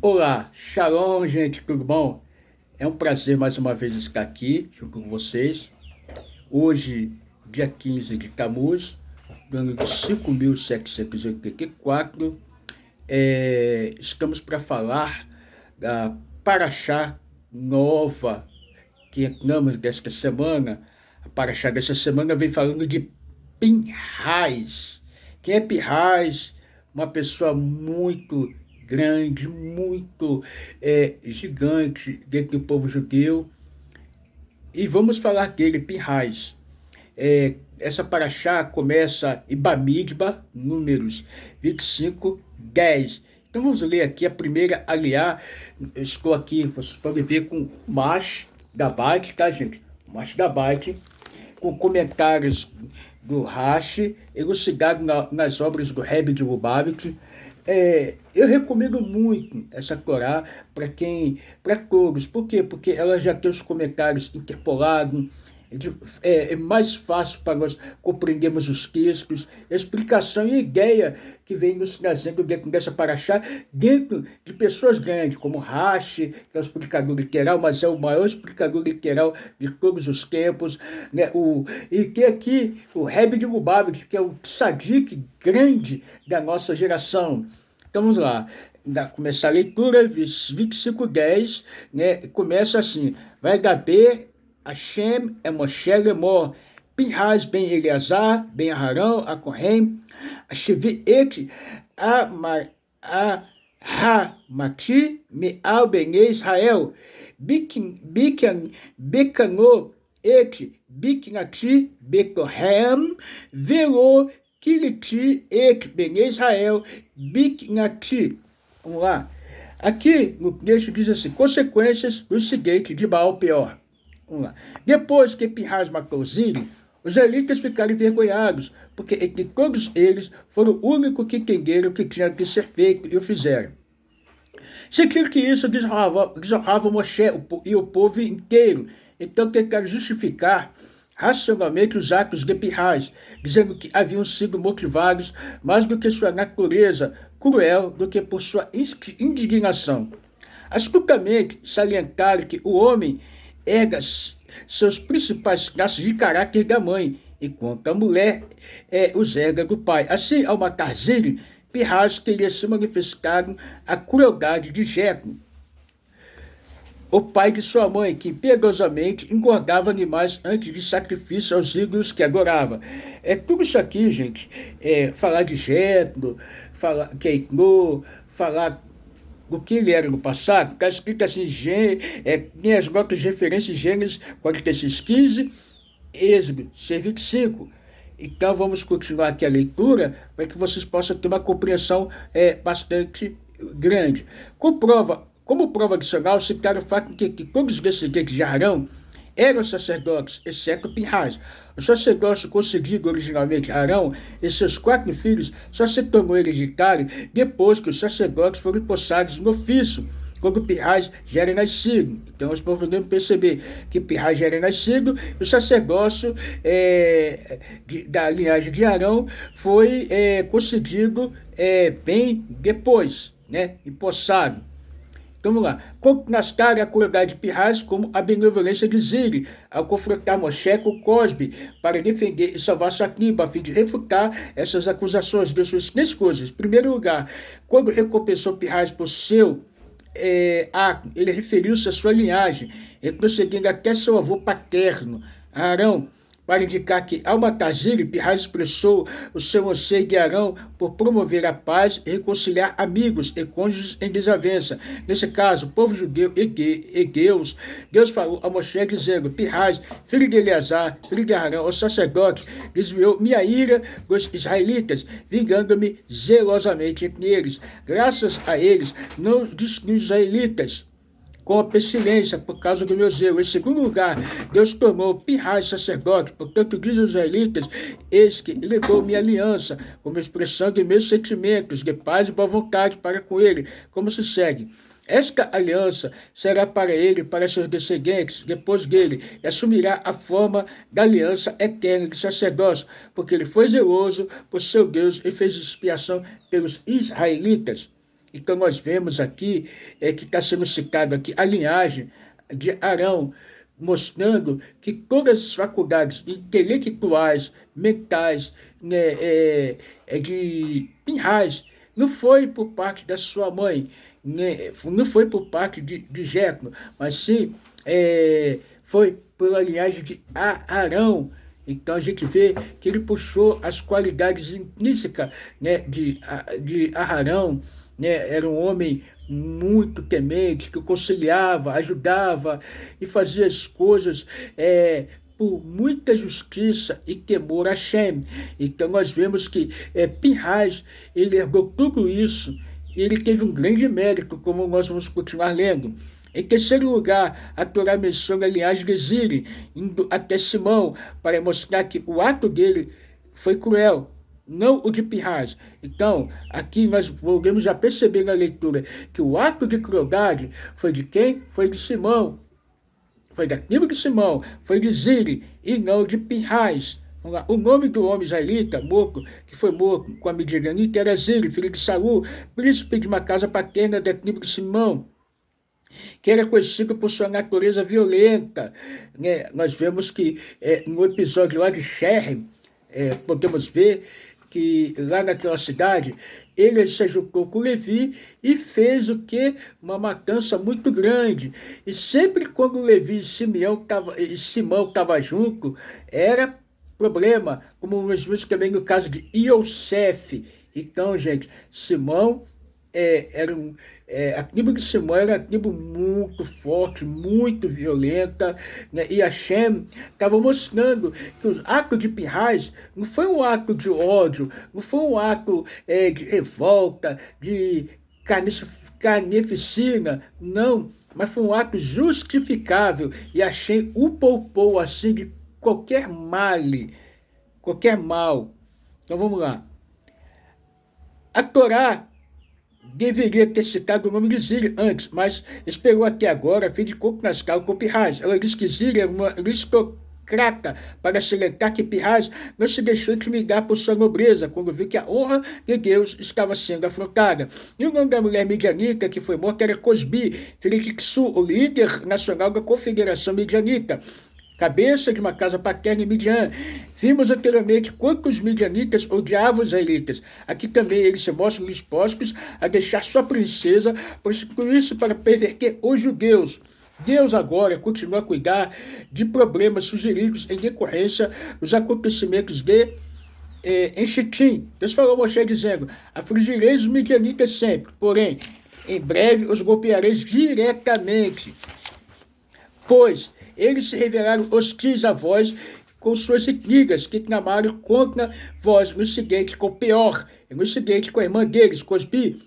Olá, shalom, gente, tudo bom? É um prazer mais uma vez estar aqui junto com vocês. Hoje, dia 15 de Tammuz, do ano de 5.784, estamos para falar da Paraxá nova que entramos desta semana. A Paraxá dessa semana vem falando de Pinhais. Quem é Pinhais? Uma pessoa muito grande, muito gigante dentro do povo judeu. E vamos falar dele, Pinhais. Essa paraxá começa em Bamidbar, números 25, 10. Então vamos ler aqui a primeira aliá. Eu estou aqui, vocês podem ver, com o Mash Gabait, tá, gente? O Mash Gabait, com comentários do Rashi, elucidado nas obras do Rebbe de Lubavitch. Eu recomendo muito essa Torá para todos. Por quê? Porque ela já tem os comentários interpolados, é mais fácil para nós compreendermos os textos, a explicação e a ideia que vem nos trazendo dentro dessa paraxá, dentro de pessoas grandes, como Rashi, que é o explicador literal, mas é o maior explicador literal de todos os tempos, né? E tem aqui o Rebbe de Lubavitch, que é o tzadik grande da nossa geração. Então vamos lá. Começar a leitura, 25:10, né? Começa assim: vai Gaber Hashem é Moshe Lemor, Pinhas ben Eleazar, ben Aharão, a Kohen, a Shevi et a Hamati, Meal ben Israel, Becano et Bicnati, Becohem, Velo, Kiriti et ben Israel, Bicnati. Vamos lá. Aqui no texto diz assim: consequências do seguinte de Baal Peor. Vamos lá. Depois que Pinhas matou Ziri, os israelitas ficaram envergonhados, porque entre todos eles foram o único que entenderam o que tinha que ser feito e o fizeram. Sentiram que isso desonrava Moshe e o povo inteiro, então tentaram justificar racionalmente os atos de Pinhas, dizendo que haviam sido motivados mais do que sua natureza cruel do que por sua indignação. Astutamente salientaram que o homem herda seus principais traços de caráter da mãe, enquanto a mulher os herda do pai. Assim, ao matar Ziri, Pinhas teria se manifestado a crueldade de Jetro, o pai de sua mãe, que piedosamente engordava animais antes de sacrifício aos ídolos que adorava. Tudo isso aqui, gente, falar de Jetro, falar que é Itno, falar do que ele era no passado, está escrito assim, tem as notas de referência em Gênesis 46:15, Êxodo 6:25. Então vamos continuar aqui a leitura para que vocês possam ter uma compreensão bastante grande. Como prova adicional, citaram o fato de que todos os descendentes de Arão eram sacerdotes, exceto Pinhas. O sacerdócio concedido originalmente a Arão e seus 4 filhos só se tornou hereditário depois que os sacerdotes foram empossados no ofício, quando Pinhas já era nascido. Então nós podemos perceber que Pinhas já era nascido e o sacerdócio da linhagem de Arão foi concedido bem depois, né, empossado. Então vamos lá. Contrastaram a crueldade de Pinhas como a benevolência de Ziri, ao confrontar Moshe com Cosbe para defender e salvar sua tribo, a fim de refutar essas acusações de suas 3 coisas. Em primeiro lugar, quando recompensou Pinhas por seu ato, ele referiu-se à sua linhagem, prosseguindo até seu avô paterno, Arão, para indicar que, ao matar Ziri, Pinhas expressou o seu anseio de Arão por promover a paz e reconciliar amigos e cônjuges em desavença. Nesse caso, o povo judeu e Deus falou a Moshe dizendo: Pinhas, filho de Eleazar, filho de Arão, o sacerdote, desviou minha ira dos israelitas, vingando-me zelosamente entre eles. Graças a eles, não destruí os israelitas com a pestilência por causa do meu zelo. Em segundo lugar, Deus tornou Pinhas sacerdote, portanto diz aos israelitas: eis que levou minha aliança, como expressão de meus sentimentos, de paz e boa vontade para com ele, como se segue. Esta aliança será para ele e para seus descendentes depois dele, e assumirá a forma da aliança eterna de sacerdócio, porque ele foi zeloso por seu Deus e fez expiação pelos israelitas. Então nós vemos aqui que está sendo citado aqui a linhagem de Arão, mostrando que todas as faculdades intelectuais, mentais, né, de Pinhas, não foi por parte da sua mãe, né, não foi por parte de Jetro, mas sim foi pela linhagem de Arão. Então a gente vê que ele puxou as qualidades intrínsecas, né, de Arão, né, era um homem muito temente, que conciliava, ajudava e fazia as coisas por muita justiça e temor a Hashem. Então nós vemos que Pinhas, ele herdou tudo isso e ele teve um grande mérito, como nós vamos continuar lendo. Em terceiro lugar, a Torá menciona a linhagem de Ziri, indo até Simão, para mostrar que o ato dele foi cruel, não o de Pinhas. Então, aqui nós volvemos a perceber na leitura que o ato de crueldade foi de quem? Foi de Simão. Foi da tribo de Simão, foi de Ziri, e não de Pinhas. O nome do homem israelita, morto, que foi morto com a midianita, era Ziri, filho de Saul, príncipe de uma casa paterna da tribo de Simão, que era conhecido por sua natureza violenta. Né? Nós vemos que no episódio lá de Sherem, podemos ver que lá naquela cidade, ele se juntou com Levi e fez o que? Uma matança muito grande. E sempre quando Levi e Simão estavam junto, era problema, como nós vimos também no caso de Iosef. Então, gente, Simão a tribo de Simão era uma tribo muito forte, muito violenta, né? E Hashem estava mostrando que os atos de Pinhas não foi um ato de ódio, não foi um ato de revolta, de carnificina, não, mas foi um ato justificável, e Hashem o poupou assim de qualquer qualquer mal. Então vamos lá. A Torá deveria ter citado o nome de Ziri antes, mas esperou até agora a fim de contrastar com Pinhas. Ela disse que Ziri era uma aristocrata para salientar que Pinhas não se deixou intimidar por sua nobreza, quando viu que a honra de Deus estava sendo afrontada. E o nome da mulher midianita que foi morta era Cosbi, filho de Ksu, o líder nacional da Confederação Midianita, cabeça de uma casa paterna em Midian. Vimos anteriormente quantos midianitas odiavam os israelitas. Aqui também eles se mostram dispostos a deixar sua princesa, por isso para perverter os judeus. Deus agora continua a cuidar de problemas sugeridos em decorrência dos acontecimentos em Chitim. Deus falou a Moshe dizendo: afligireis os midianitas sempre, porém, em breve os golpeareis diretamente, pois eles se revelaram hostis a vós com suas intrigas, que tramaram contra vós no seguinte com Peor, e no seguinte com a irmã deles, Cosbi,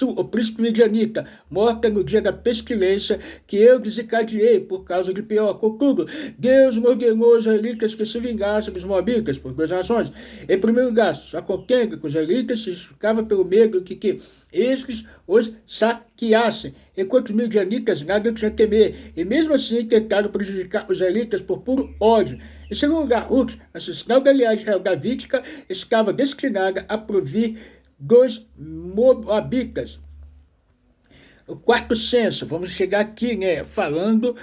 o príncipe midianita, morta no dia da pestilência que eu desencadeei por causa de Peor. Contudo, Deus ordenou os israelitas que se vingassem dos moabitas por duas razões. Em primeiro lugar, sua contenda com os israelitas se justificava pelo medo que estes os saqueassem, enquanto os midianitas nada tinham a temer, e mesmo assim tentaram prejudicar os israelitas por puro ódio. Em segundo lugar, Ruth, ancestral da linhagem real davídica, estava destinada a provir dos moabitas. O quarto censo, vamos chegar aqui, né, falando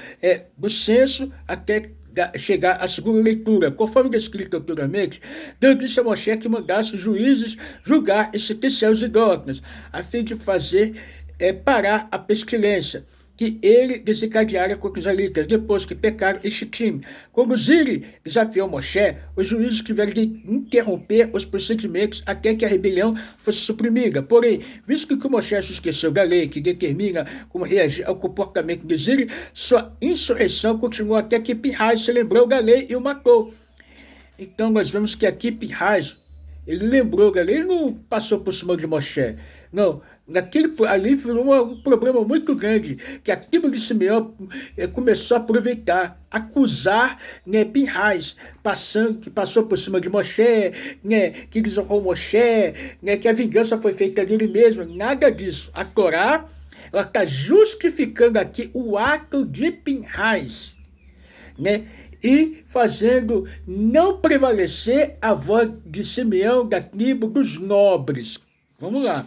do censo até chegar à segunda leitura. Conforme descrito anteriormente, Deus disse a Moshe que mandasse os juízes julgar e sentenciar os idólatras, a fim de fazer parar a pestilência que ele desencadeara contra os israelitas, depois que pecaram em Chitim. Quando Ziri desafiou Moshe, os juízes tiveram de interromper os procedimentos até que a rebelião fosse suprimida. Porém, visto que Moshe se esqueceu da lei que determina como reagir ao comportamento de Ziri, sua insurreição continuou até que Pinhas se lembrou da lei e o matou. Então nós vemos que aqui Pinhas, ele lembrou da lei, ele não passou por cima de Moshe. Não, ali foi um problema muito grande, que a tribo de Simeão começou a aproveitar, acusar, né, Pinhas, que passou por cima de Moshe, né, que desonrou Moshe, né, que a vingança foi feita dele mesmo. Nada disso. A Torá, ela está justificando aqui o ato de Pinhas, né, e fazendo não prevalecer a voz de Simeão da tribo dos nobres. Vamos lá.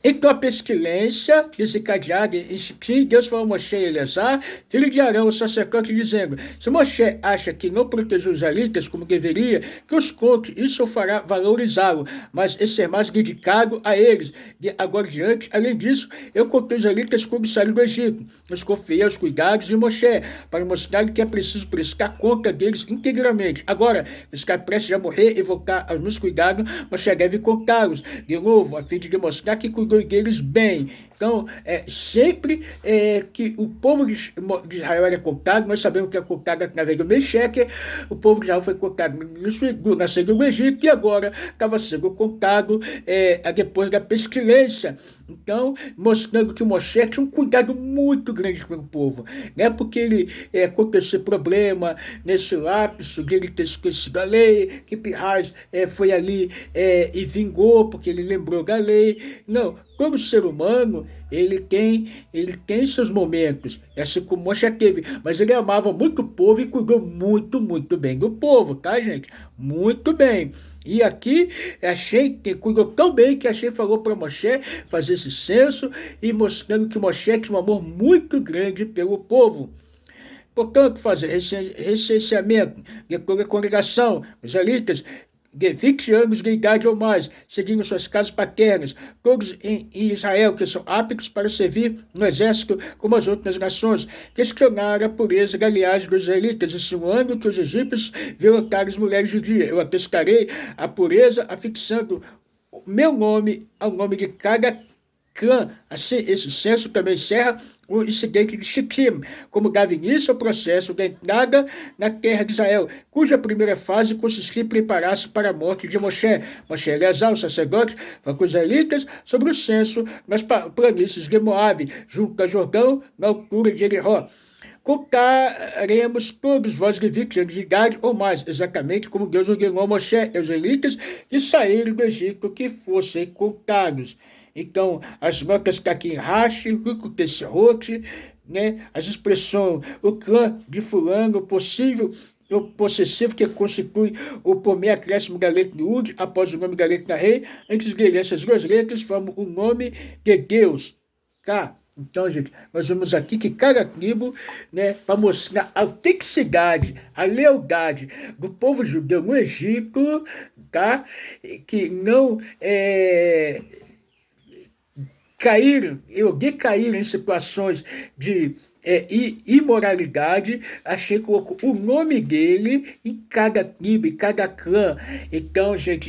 Então a pestilência desencadeada em Siquim, Deus falou a Moshe e Eleazar, filho de Arão, o sacerdote, dizendo: se Moshe acha que não protegeu os israelitas como deveria, que os conte, isso fará valorizá-lo, mas esse é mais dedicado a eles. De agora em diante, além disso, eu contei os israelitas quando saíram do Egito, os confiei aos cuidados de Moshe, para mostrar que é preciso prestar conta deles integralmente. Agora, estar prestes a morrer e voltar aos meus cuidados, Moshe deve contá-los de novo, a fim de demonstrar que cuidou deles bem. Então, sempre que o povo de Israel era contado, nós sabemos que é contado através do Mecheque, o povo de Israel foi contado na saída do Egito e agora estava sendo contado depois da pestilência. Então, mostrando que o Moshe tinha um cuidado muito grande com o povo, né? Porque ele aconteceu problema nesse lapso de ele ter esquecido a lei, que Pirraz foi ali e vingou porque ele lembrou da lei. Não, todo ser humano ele tem seus momentos, assim como Moshe teve, mas ele amava muito o povo e cuidou muito, muito bem do povo, tá, gente? Muito bem. E aqui achei que cuidou tão bem que achei falou para Moshe fazer esse censo e mostrando que Moshe tinha um amor muito grande pelo povo. Portanto, fazer recenseamento de toda a congregação, os israelitas, de 20 anos de idade ou mais, seguindo suas casas paternas, todos em Israel que são aptos para servir no exército como as outras nações, questionaram a pureza da linhagem dos israelitas, insinuando que os egípcios violentaram as mulheres judias. Eu atestarei a pureza, afixando o meu nome ao nome de cada clã. Assim, esse censo também encerra o incidente de Shitim, como dava início ao processo da entrada na terra de Israel, cuja primeira fase consistia em preparar-se para a morte de Moshe. Moshe e Eleazar, o sacerdote, foi com os israelitas sobre o censo nas planícies de Moabe, junto a Jordão, na altura de Jericó. Contaremos todos vós de 20 anos de idade ou mais, exatamente como Deus ordenou a Moshe e os israelitas que saíram do Egito, que fossem contados. Então, as notas que aqui em Rashi, Rico Tesserrote, né? As expressões, o clã de fulano, o possível, o possessivo que constitui o primeiro acréscimo da letra Yud, após o nome da letra Rei, antes de ler essas duas letras, formam o nome de Deus. Tá? Então, gente, nós vemos aqui que cada tribo, né, para mostrar a autenticidade, a lealdade do povo judeu no Egito, tá? Que não decaíram em situações de imoralidade, achei que colocou o nome dele em cada tribo, em cada clã. Então, gente,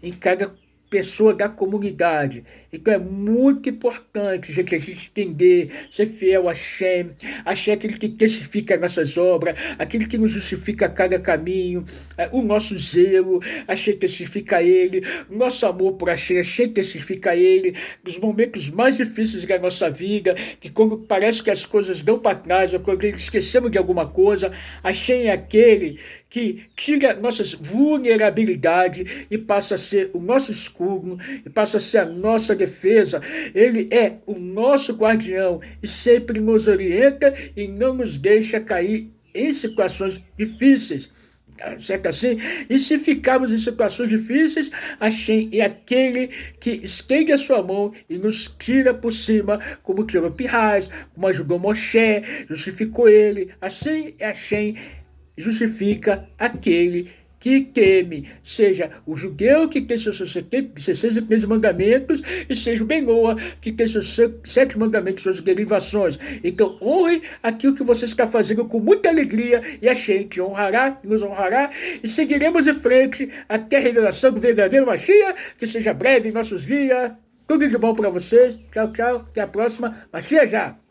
em cada pessoa da comunidade. Então é muito importante, gente, a gente entender, ser fiel a Hashem. Hashem é aquele que testifica nossas obras, aquele que nos justifica a cada caminho, o nosso zelo, Hashem testifica a ele, o nosso amor por Hashem testifica a ele, nos momentos mais difíceis da nossa vida, que quando parece que as coisas dão para trás, ou quando esquecemos de alguma coisa, Hashem é aquele que tira nossas vulnerabilidades e passa a ser o nosso escudo, e passa a ser a nossa defesa. Ele é o nosso guardião e sempre nos orienta e não nos deixa cair em situações difíceis. Certo assim? E se ficarmos em situações difíceis, Hashem é aquele que estende a sua mão e nos tira por cima, como tirou Pirraz, como ajudou Moshe, justificou ele. Assim é Hashem justifica aquele que teme, seja o judeu que tem seus 613 mandamentos, e seja o Benoa que tem seus 7 mandamentos, suas derivações. Então honre aquilo que você está fazendo com muita alegria, e a gente honrará, nos honrará, e seguiremos em frente até a revelação do verdadeiro Mashiach, que seja breve em nossos dias. Tudo de bom para vocês. Tchau, tchau. Até a próxima. Mashiach já!